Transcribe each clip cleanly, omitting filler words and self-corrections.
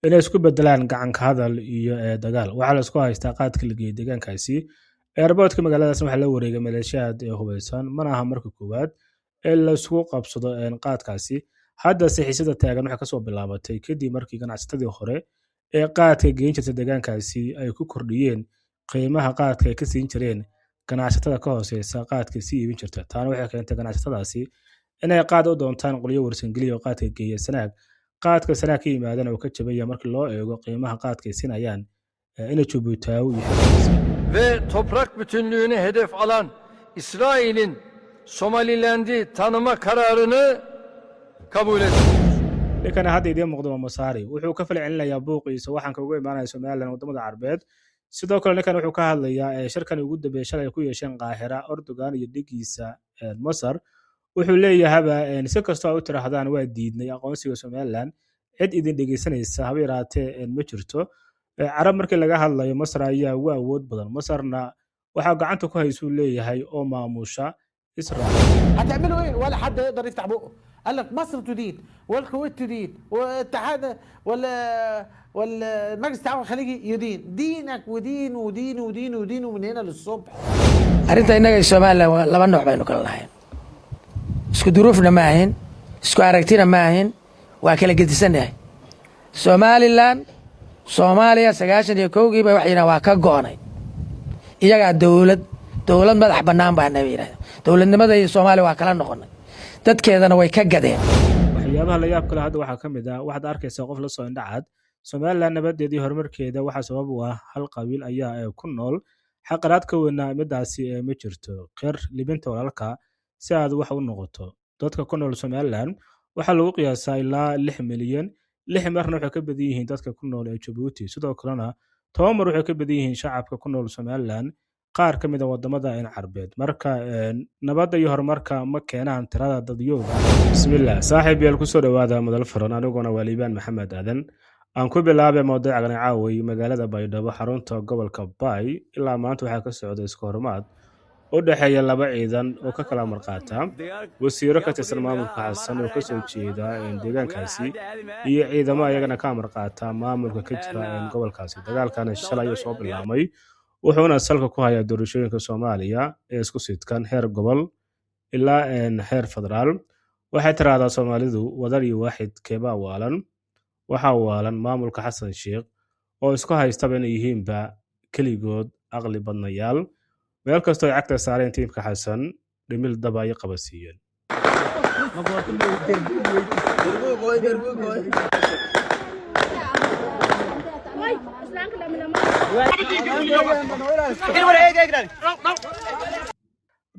inay isku bedelaan gacan ka hadal iyo dagaal. Waxaa la isku haystaa qaadka la geeyay deegaankaasi. Airportka magaaladaasna waxaa la wareegay maleeshiyaad hubeysan, mana aha marka koowaad ee la isku qabsado qaadkaasi. Hadda xiisada taagan waxay kasoo bilaabatay kadib markii ganacsatadii hore ee qaadka geyn jirtay deegaankaasi ay ku kordhiyeen qiimaha qaadka ay ka siin jireen ganacsatada ka hooseysa qaadka sii iibin jirta. Taana waxay keentay ganacsatadaasi inay qaad u doontaan qolyo warsangeliya oo qaadka geeya Sanaag. Qaadka Sanaag ka yimaadana uu ka jabaya markii loo eego qiimaha qaadka ay siinayaan inay Jabuutaaw iyo ve toprak bütünlüğünü hedef alan İsrail'in Somaliland'i tanıma kararını kabul ettim. ninkana hadda idiin muuqdo waa Masaari. Wuxuu ka falcelinayaa buuqiisa waxaanka uga imaanaya Somaliland wadamada Carbeed. Sidoo kale ninkan wuxuu ka hadlayaa shirkan ugu dambeeyay shalay ku yeesheen Qaahira, Erdogan iyo dhigiisa Masar. Wuxuu leeyahay si kastoo u tiraahdaan waa diidnay aqoonsiga Somaliland, cid idin dhegeysanaysa haba yaraatee ma jirto. Carab markii laga hadlayo Masar ayaa ugu awood badan. Masarna waxaa gacanta ku haysuu leeyahay oo maamusha Israel. هتعملوا ايه؟ ولا حد يقدر يفتح بقه. قال لك مصر تدين والكويت تدين والاتحاد والمجلس التعاون الخليجي يدين. دينك ودين ودين ودين ودين ومن هنا للصبح. arrinta innaga Soomaaliland laba nooc baynu kala lahayn. isku duruufna ma ahayn, isku aragtina ma ahayn, waa kala gedisanahay. Somaliland Soomaaliya 91 bay waxayna waa ka go'nay. iyaga dawlad madax bannaan baa nabiirada. dawladnimada iyo Soomaaliya waa kala noqonay. dadkeedana way ka gadeen. waxyaabaha la yaab kale hadda waxaa ka mid ah waxaad arkaysaa qof la soo indhacad Somaliland nabadeedii horumarkeeda waxaa sabab u ah hal qabiil ayaa ku nool. xaqaraad ka weynaa midaasi ma jirto. qeer libinta walaalka si aad wax u noqoto. dadka ku nool Somaliland waxaa lagu qiyaasaa ilaa 6 milyan. 6 marna waxay ka badan yihiin dadka ku nool Djibouti. sidoo kalena 10 mar waxay ka badan yihiin shacabka ku nool Somaliland qaar ka mid ah wadamada Carbeed. marka nabadda iyo horumarka ma keenaan tirada dadyooga. bismillaah saaxiib yeel ku soo dhawaada madal furan aniguna waa Liibaan Maxamed Aadan. aan ku bilaabay mowduuca caawi magaalada Baydhabo xarunta gobolka Bay. ilaa maanta waxaa ka socda isku hormaad u dhaxeeya laba ciidan oo ka kala marqaata wasiiro ka tirsan maamulka Xasan oo ka soo jeeda deegaankaasi iyo ciidamo ayagana ka marqaata maamulka ka jira gobolkaasi. dagaalkan shalay ayuu soo bilaabmay wuxuuna salka ku hayaa doorashooyinka Soomaaliya ee isku sidkan heer gobol ilaa heer federaal. waxay tiraahdaa Soomaalidu wadar iyo waaxid keeba waalan. waxa waalan maamulka Xasan Sheekh oo isku haystaba inay yihiinba keligood aqli badnayaal. meel kastoo ay cagta saareen tiimka Xasan dhimil daba ay qabasiiyeen.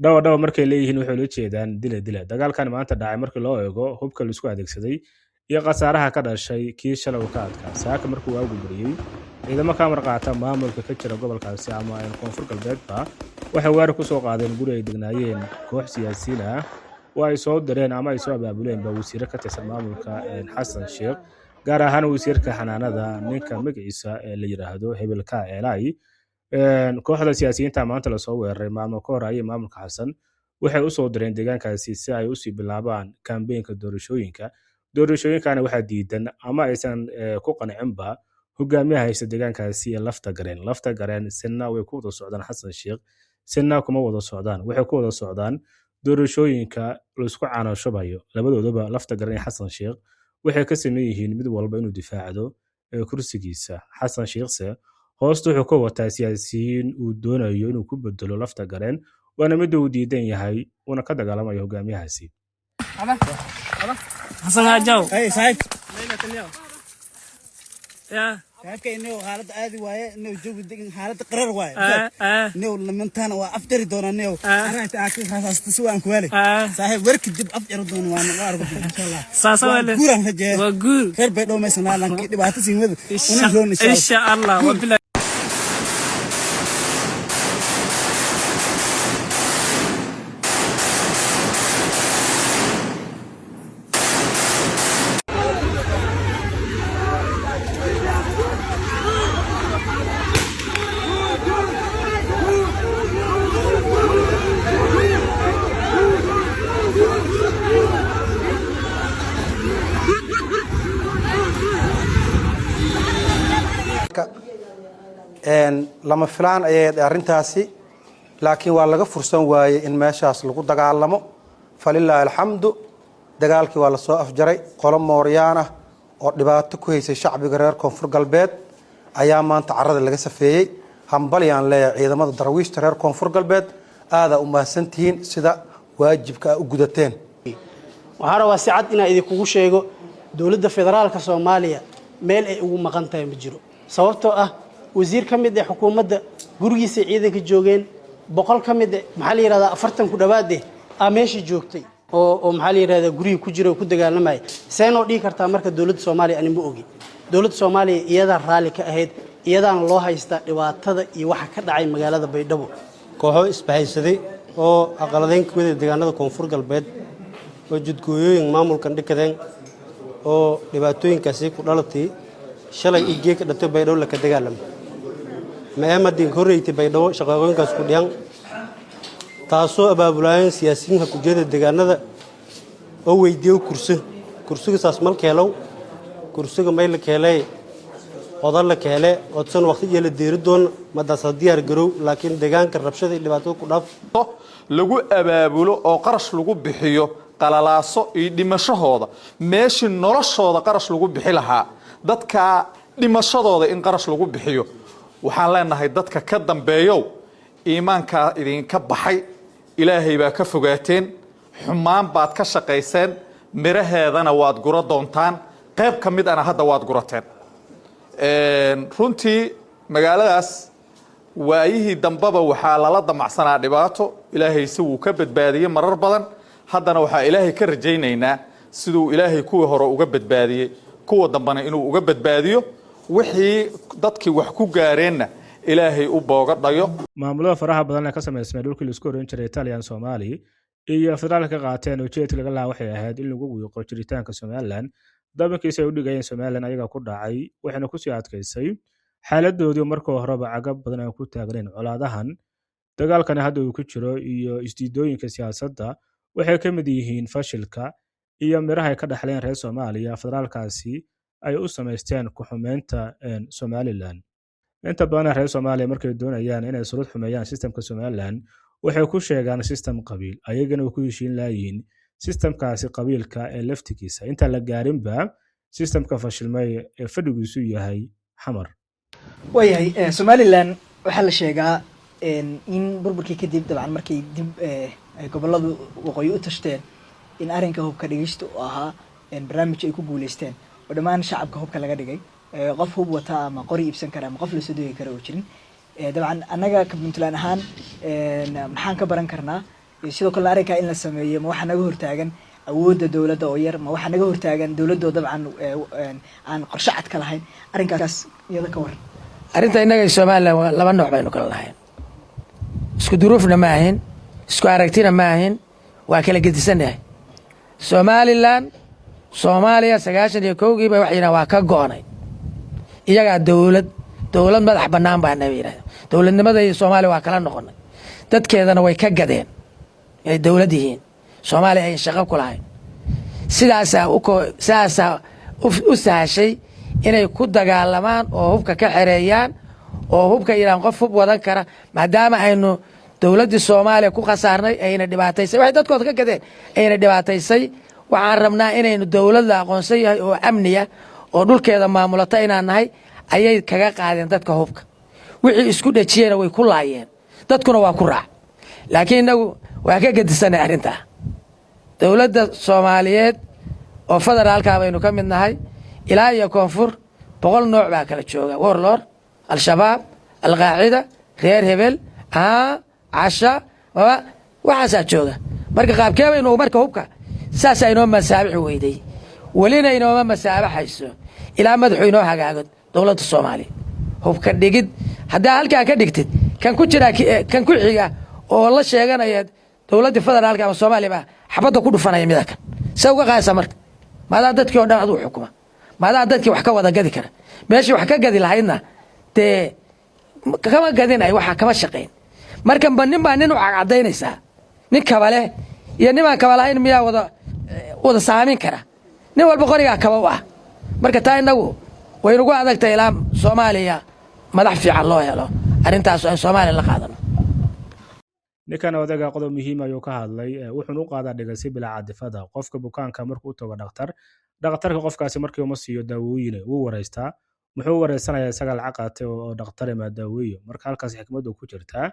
dhawa markay leeyihiin waxay la jeedaan dila. dagaalkan maanta dhacay markii loo eego hubka la isku adeegsaday iyo qasaaraha ka dhashay kii shalay ka adkaa. saaka markuu waagu bariyay ciidamo ka marqaata maamulka ka jira gobolkaasi ama koonfur galbeedba waxay weerar ku soo qaadeen guri ay degnaayeen koox siyaasiyiin ah oo ay soo direen ama ay soo abaabuleen wasiiro ka tirsan maamulka Xasan Sheekh, gaar ahaan wasiirka xanaanada ninka magaciisa la yiraahdo Hebelka Eelay. kooxda siyaasiyiinta maanta la soo weeraray maalmo ka hor ayay maamulka Xasan waxay u soo direen deegaankaasi si ay u sii bilaabaan kaambeynka doorashooyinkana waxaa diidan ama aysan ku qancinba hogaamiyaha haysta deegaankaasi lafta gareen sinna way ku wada socdaan Xasan Sheekh sinna kuma wada socdaan. waxay ku wada socdaan doorashooyinka la isku caanashabayo. labadoodaba lafta gareen Xasan Sheekh waxay ka sameeyeen yihiin mid walba inuu difaacdo kursigiisa. Xasan Sheekhse hoosta wuxuu ka wataa siyaasiyiin uu doonayo inuu ku bedelo lafta gareen waana mid uu diidan yahay una ka dagaalamayo hogaamiyahaasi. حسن هاجو اي صاحب يا صاحبك انه حالة عادي وايه انه جو دقن حالة قرار وايه انه لما انتانا وافجر دونا انه انا اكل خلاص تسوى ان كوالي صاحب ورك جيب افجر دونا وانا وارغب ان شاء الله ساسا ولا غوران هجه وغور خير بيدو ميسنا لان دباتو سين ود ان شاء الله وبلا lama filaan ayay arrintaasi laakiin waa laga fursan waayay in meeshaas lagu dagaalamo falilaahi alxamdu dagaalkii waa la soo afjaray qolo mooryaan ah oo dhibaato ku haysay shacbiga reer koonfur galbeed ayaa maanta carrada laga safeeyey hambalyaan leeyahay ciidamada daraawiishta reer koonfur galbeed aadaa u mahadsantihiin sida waajibka u gudateen waxaan rabaa si cad inaan idinkugu sheego dowladda federaalka Soomaaliya meel ay ugu maqan tahay ma jiro sababtoo ah wasiir ka mid ah xukuumadda gurigiisa ciidanka joogeen 100 ka mid ah maxaa la yiraahdaa 40 ku dhawaad ah meeshii joogtay oo maxaa la yiraahdaa guriga ku jira ku dagaalamay seenoo dhigi kartaa marka dowladda Soomaaliya ani ma ogi dowladda Soomaaliya iyada raali ka ahayd iyadaan loo haysta dhibaatada iyo waxa ka dhacay magaalada Baydhabo kooxo isbahaysaday oo aqaladeyn ka wada deegaanada koonfur galbeed oo jidgooyooyin maamulkan dhikadeen oo dhibaatooyinkaasi ku dhalatay shalay igee ka dhatay Baydhabo la ka dagaalamay maamadin horeeytay Baydhabo shaqooyinkaas ku dhiyaan taasoo abaabulaayeen siyaasiyiinta ku jeeda deegaanada oo weydiiyo kursiga saas malkeelow kursiga meel keelay odan la keelay odsan waqti iyo la deeri doon madaas diyaar garow laakiin deegaanka rabshada iyo dhibaato ku dhaafto lagu abaabulo oo qarash lagu bixiyo qalalaaso iyo dhimashadooda meeshii noloshooda qarash lagu bixi lahaa dadka dhimashadooda in qarash lagu bixiyo waxaan leenahay dadka ka dambeeyo iimaanka idinka baxay ilaahay baa ka fogaateen xumaan baad ka shaqayseen miraheedana waad gura doontaan qayb ka mid ana hadda waad gurateen runtii magaaladaas waayihii dambaba waxaa lala damacsanaa dhibaato ilaahay si uu ka badbaadiyey marar badan haddana waxaa ilaahay ka rajaynaynaa siduu ilaahay kuwii hore uga badbaadiyey kuwa dambana inuu uga badbaadiyo wixii dadkii wax ku gaareenna ilaahay u booga dhayo maamulada faraha badan ee ka samaysmay dhulkii la isku oran jiray Italian Somali iyo federaalka ka qaateen ujeedka laga lahaa waxay ahayd in lagu wiiqo jiritaanka Somaliland dabankiisa ay u dhigayeen Somaliland ayaga ku dhacay waxayna ku sii adkaysay xaaladoodii markii horeba cagab badan ay ku taagneen colaadahan dagaalkana hadda uu ku jiro iyo isdiidooyinka siyaasadda waxay ka mid yihiin fashilka iyo miraha ay ka dhaxleen reer Soomaaliya federaalkaasi ay u sameysteen ku xumeynta Somaliland inta badan reer Soomaaliya markay doonayaan inay surud xumeeyaan systemka Somaliland waxay ku sheegaan system qabiil ayagana ku heshiin laayiin systemkaasi qabiilka ee laftigiisa inta la gaarinba systemka fashilmay ee fadhigiisu yahay xamar wayahay Somaliland waxa la sheegaa in burburkii kadib dabcan markay dib ay goboladu waqooyi u tashteen in arrinka hubka dhigista oo ahaa barnaamij ay ku guuleysteen oo dhammaan shacabka hubka laga dhigay qof hub wata ama qori iibsan kara ama qof la soo doogi kara oo jirin dabcan annaga ka Puntland ahaan maxaan ka baran karnaa sidoo kale arrinka in la sameeyo ma waxa naga hortaagan awoodda dawladda oo yar ma waxa naga hortaagan dawladda dabcan aan qorshe cad ka lahayn arrinkaas iyada ka waran arrinta inaga Soomaaliland laba nooc baynu kala lahayn isku duruufna ma ahayn isku aragtina ma ahayn waa kala gedisanahay Somaliland Soomaaliya 91 bay waxayna waa ka go'nay iyaga dawlad madax bannaan baa nabiina dawladnimada Soomaaliya waa kala noqonay dadkeedana way ka gadeen ay dawlad yihiin Soomaaliya ay shaqo ku lahayn sidaas u sahashay inay ku dagaalamaan oo hubka ka xereeyaan oo hubka Iran qof hub wadan kara maadaama aynu dawladda Soomaaliya ku khasaarnay ayna dhibaataysay waxay dadkooda ka gadeen ayna dhibaataysay waxaan rabnaa inaynu dawladda aqoonsan yahay oo amniya oo dhulkeeda maamulata inaan nahay ayay kaga qaadeen dadka hubka wixii isku dhajiyeen way ku laayeen dadkuna waa ku raac laakiin inagu waa ka gadisanay arrinta dawladda Soomaaliyeed oo federaalka baynu ka mid nahay ilaa iyo koonfur 100 nooc baa kala jooga warlord al-shabaab al-qaacida reer hebel casha waxaasaa jooga marka qaabkee baynu marka hubka saas aynoo masaabix weyday walina inooma masaabaxayso ilaa madaxu inoo hagaago dawladda Soomaaliya hubka dhigid hadaa halkaa ka dhigtid kan ku jira kan ku xiga oo la sheeganaya dawladda federaalka ama Soomaaliya xabada ku dhufanaya midaka saw ka qaasa marka maada dadkii oo dhan adu xukuma maada dadkii wax ka wada gadi kara meeshii wax ka gadi lahaydna te kama gadinay waxa kama shaqeyn marka nin u cadaynaysa nin kabale iyo niman kabalayn miyaa wada saamin kara nin walba qoriga kaba waa marka taa inagu waynugu adagtahay ilaa soomaaliya madax fiican loo helo arrintaas aan soomaaliya la qaadano. ninkan odaga qodob muhiim ayuu ka hadlay wuxuuna u qaadaa dhigasi bilaa cadifada qofka bukaanka markuu u tago dhakhtarka qofkaasi markii uma siiyo daawooyin wuu wareystaa muxuu wareysanayaa isaga lacag qaatay oo dhakhtar ama daaweeyo marka halkaas xikmadu ku jirtaa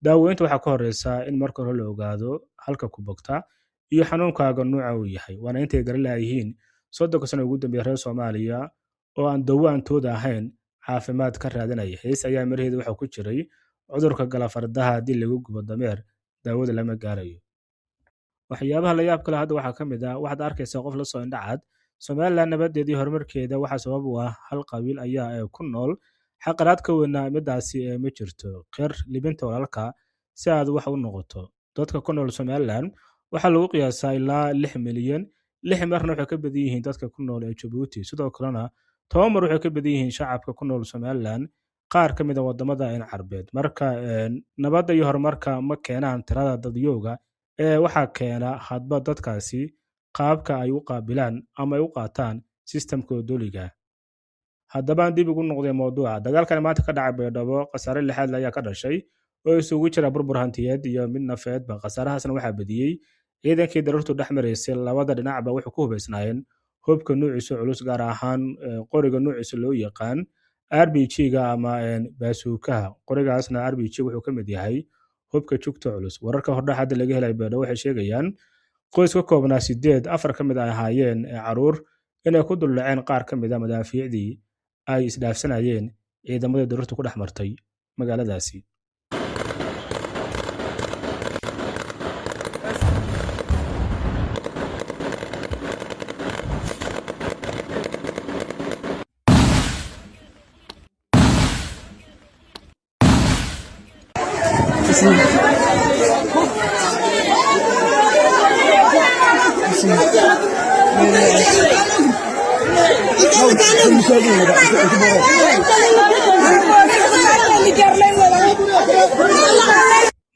daaweynta waxaa ka horeysa in marka hore la ogaado halka ku bogta iyo xanuunkaaga nooca uu yahay waana intay garan laayihiin 30 sano ugu dambeeyay reer Soomaaliya oo aan dawo antooda ahayn caafimaad ka raadinaya hees ayaa marheed waxa ku jiray cudurka gala fardaha haddii lagu gubo dameer daawada lama gaarayo waxyaabaha la yaab kale hadda waxaa ka mid ah waxaad arkaysaa qof la soo indhacad Soomaaliland nabadeedii horumarkeeda waxaa sabab u ah hal qabiil ayaa ku nool xaqaraad ka weynaa midaasi ma jirto qeer libinta walaalka si aad wax u noqoto dadka ku nool Soomaaliland waxaa lagu qiyaasaa ilaa 6 milyan 6 marna waxay ka badan yihiin dadka ku nool ee Djibouti sidoo kalena 10 mar waxay ka badan yihiin shacabka ku nool Soomaaliland qaar ka mid ah wadamada Carbeed marka nabadda iyo horumarka ma keenaan tirada dadyooga waxaa keena hadba dadkaasi qaabka ay u qaabilaan ama ay u qaataan systemkooda dowliga haddaba dib ugu noqday mowduuca dagaalkan maanta ka dhacay Baydhabo qasaare lixaad ayaa ka dhashay oo isugu jira burbur hantiyeed iyo mid nafeedba qasaarahaasna waxaa badiyay ciidankii daruurtu dhex maraysay labada dhinacba wuxuu ku hubaysnaayeen hubka nuuciisa culus gaar ahaan qoriga nuuciisa loo yaqaan RPG-ga ama baasuukaha qorigaasna RPG wuxuu ka mid yahay hubka jugta culus wararka hordhax hadda laga helay Baydhabo waxay sheegayaan qoys ka koobnaa 8 afar ka mid ah ahaayeen caruur inay ku dullaceen qaar ka mid ah madaafiicdii ay isdhaafsanayeen ciidamada daruurtu ku dhex martay magaaladaasi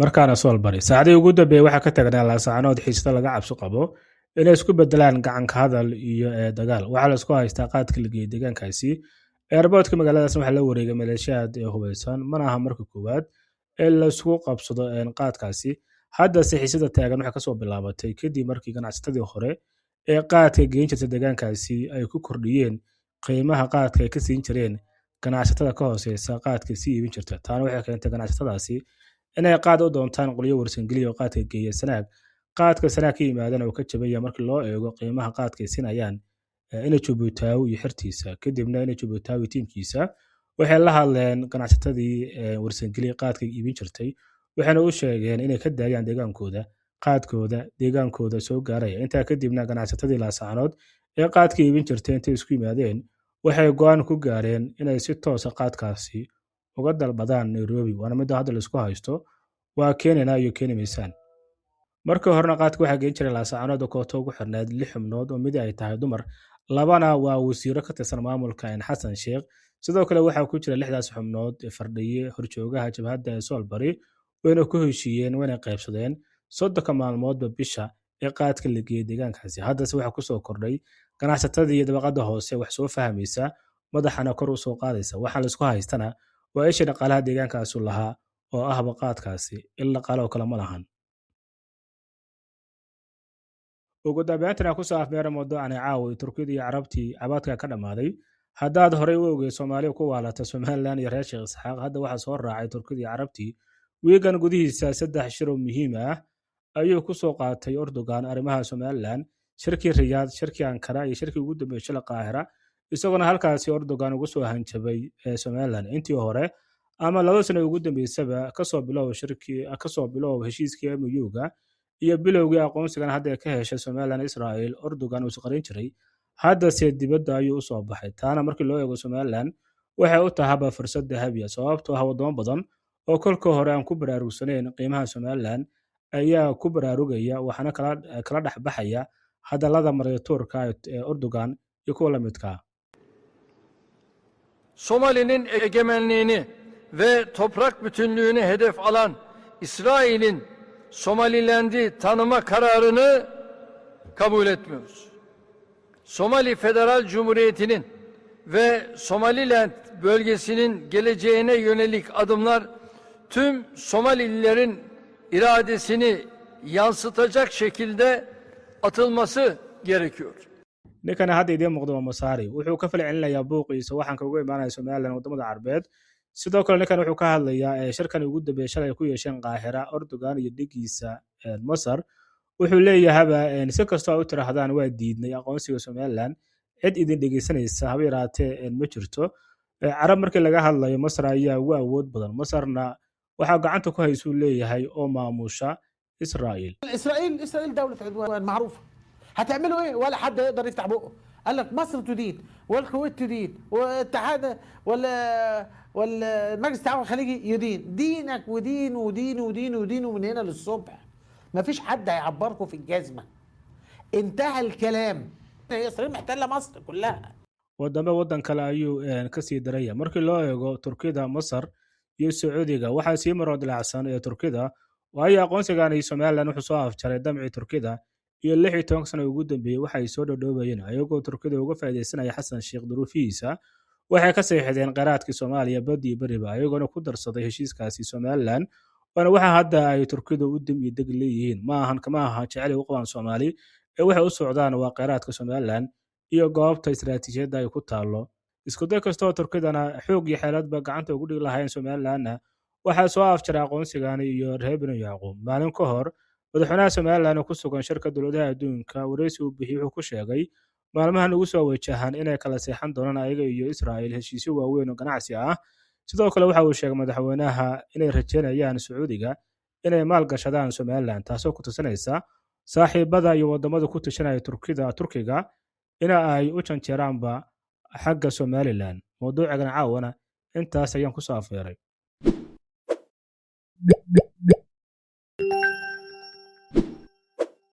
markaana soo bari saacadii ugu dambeeyay waxa ka tagnaa laasacanood xiisada laga cabsi qabo inay isku bedelaan gacan ka hadal iyo dagaal waxa la isku haystaa qaadka ligeey deegaankaasi airportka magaaladaas waxa la wareegay maleeshiyaad hubeysan mana aha marka koowaad ee la isku qabsado qaadkaasi hadda xiisada taagan waxa ka soo bilaabatay kadib markii ganacsatadii hore ee qaadka geyn jirtay deegaankaasi ay ku kordhiyeen qiimaha qaadka ay ka siin jireen ganacsatada ka hooseysa qaadka si iibin jirta taana waxay keentay ganacsatadaasi inay qaad u doontaan qoliyo warsangeliyo oo qaadka geeya sanaag qaadka sanaag ka yimaadana oo ka jabaya markii loo eego qiimaha qaadka ay siinayaan inay Djibouti iyo xirtiisa kadibna inay Djibouti tiimkiisa waxay la hadleen ganacsatadii warsangeliyo qaadka iibin jirtay waxaana u sheegeen inay ka daayaan deegaankooda qaadkooda deegaankooda soo gaaraya intaa kadibna ganacsatadii laasacanood ee qaadka iibin jirtay intay isku yimaadeen waxay go'aan ku gaareen inay si toos ah qaadkaasi uga dalbadaan Nairobi waana mid hadda la isku haysto waa Kenya iyo Kenya miisaan markii horena qaadka waxa geyn jiray laasacanood oo kooto ugu xirnayd 6 xubnood oo mid ay tahay dumar labana waa wasiiro ka tirsan maamulka Xasan Sheekh sidoo kale waxa ku jira 6daas xubnood ee fardhiye horjoogaha jabhadda ee Soolbari wayna ku heshiiyeen wayna qaybsadeen 30 maalmoodba bisha ee qaadka la geeyay deegaankaasi haddase waxa ku soo kordhay ganacsatadii iyo dabaqada hoose wax soo fahmaysa madaxana kor u soo qaadaysa waxa la isku haystana waa isha dhaqaalaha deegaankaasi lahaa oo ah baqaadkaasi illa qalo kala ma lahan ugu dambeyntii ku saafmeera mowduucan caawa Turkiyada iyo Carabtii cabaadka ka dhamaaday haddaad horey u ogeey Soomaaliya ku waalata Soomaaliland iyo reer Sheekh Isxaaq hadda waxa soo raacay Turkiyada iyo Carabtii weegan gudihiisa 3 shir oo muhiim ah ayuu ku soo qaatay Erdogan arrimaha Soomaaliland shirkii Riyadh shirkii Ankara iyo shirkii ugu dambeeyay shil Qaahira isagoo halkaasi Erdogan ugu soo hanjabay Soomaaliland intii hore ama 2 sano ugu dambeysaba ka soo bilow heshiiskii MOU-ga iyo bilowgii aqoonsigan hadda ka heshay Soomaaliland Israa'iil Erdogan uu qarin jiray hadda si dibadda ayuu u soo baxay taana markii loo eego Soomaaliland waxay u tahay fursad dahabi ah sababtoo ah wadamo badan oo kolka hore aan ku baraarugsaneyn qiimaha Soomaaliland ayaa ku baraarugaya waxana kala dhaxbaxaya hadallada maraytuurka ee Erdogan iyo kuwa la midka Somali'nin egemenliğini ve toprak bütünlüğünü hedef alan İsrail'in Somaliland'i tanıma kararını kabul etmiyoruz. Somali Federal Cumhuriyeti'nin ve Somaliland bölgesinin geleceğine yönelik adımlar tüm Somalililerin iradesini yansıtacak şekilde atılması gerekiyor. ninkana hadda idiin muuqda waa Masaari wuxuu ka falcelinayaa buuqiisa waxaanka uga imaanaya Somaliland wadamada Carbeed sidoo kale ninkan wuxuu ka hadlayaa shirkan ugu dambeeyay shalay ku yeesheen Qaahira Erdogan iyo dhigiisa Masar wuxuu leeyahay si kastoo ay u tirahdaan waa diidnay aqoonsiga Somaliland cid idin dhegeysanaysa haba yaraatee ma jirto carab markii laga hadlayo Masar ayaa ugu awood badan Masarna waxaa gacanta ku haysuu leeyahay oo maamusha إسرائيل دولة عدوان معروفة هتعملوا ايه ولا حد يقدر يفتح بقه قال لك مصر تدين والكويت تدين والاتحاد والمجلس التعاون الخليجي يدين دينك ودين ودين ودين ودين ومن هنا للصبح مفيش حد هيعبركم في الجزمة انتهى الكلام إسرائيل محتلة مصر كلها wadamo wadan kale ayuu ka sii daraya markii loo eego Turkida Masar iyo Sacuudiga waxaa sii maro dilacsan ee Turkida waayo aqoonsigan ay Somaliland wuxuu soo afjaray damci Turkida iyo 16 sano ugu dambeeyay waxa ay soo dhadhoobayeen ayagoo Turkida uga faa'iideysanaya Xasan Sheekh duruufiisa waxay ka saxiixdeen qaraadkii Soomaaliya badii bariba ayagoona ku darsaday heshiiskaasi Somaliland waxa hadda ay Turkida u dimi deg leeyihiin ma ahan kama aha jecel u qabaan Soomaali ee waxay u socdaan waa qaraadka Somaliland iyo goobta istiraatiijiyadda ay ku taalo isku day kastoo Turkidana xoog iyo xeeladba gacanta ugu dhig lahayn Somalilandna waxaa soo afjaray aqoonsigan iyo Reer Bani Yacquub maalin ka hor madaxweynaha Somaliland oo ku sugan shirka dowladaha adduunka wareysi uu bixiyay wuxuu ku sheegay maalmahan ugu soo wajahan inay kala seexan doonaan ayaga iyo Israa'iil heshiisyo waaweyn oo ganacsi ah sidoo kale waxa uu sheegay madaxweynaha inay rajeynayaan Sacuudiga inay maal gashadaan Somaliland taasoo ku tusinaysa saaxiibada iyo wadamada ku tashanaya Turkiga in ay u janjeeraanba xagga Somaliland mowduucan caawana intaas ayaan ku soo afeeray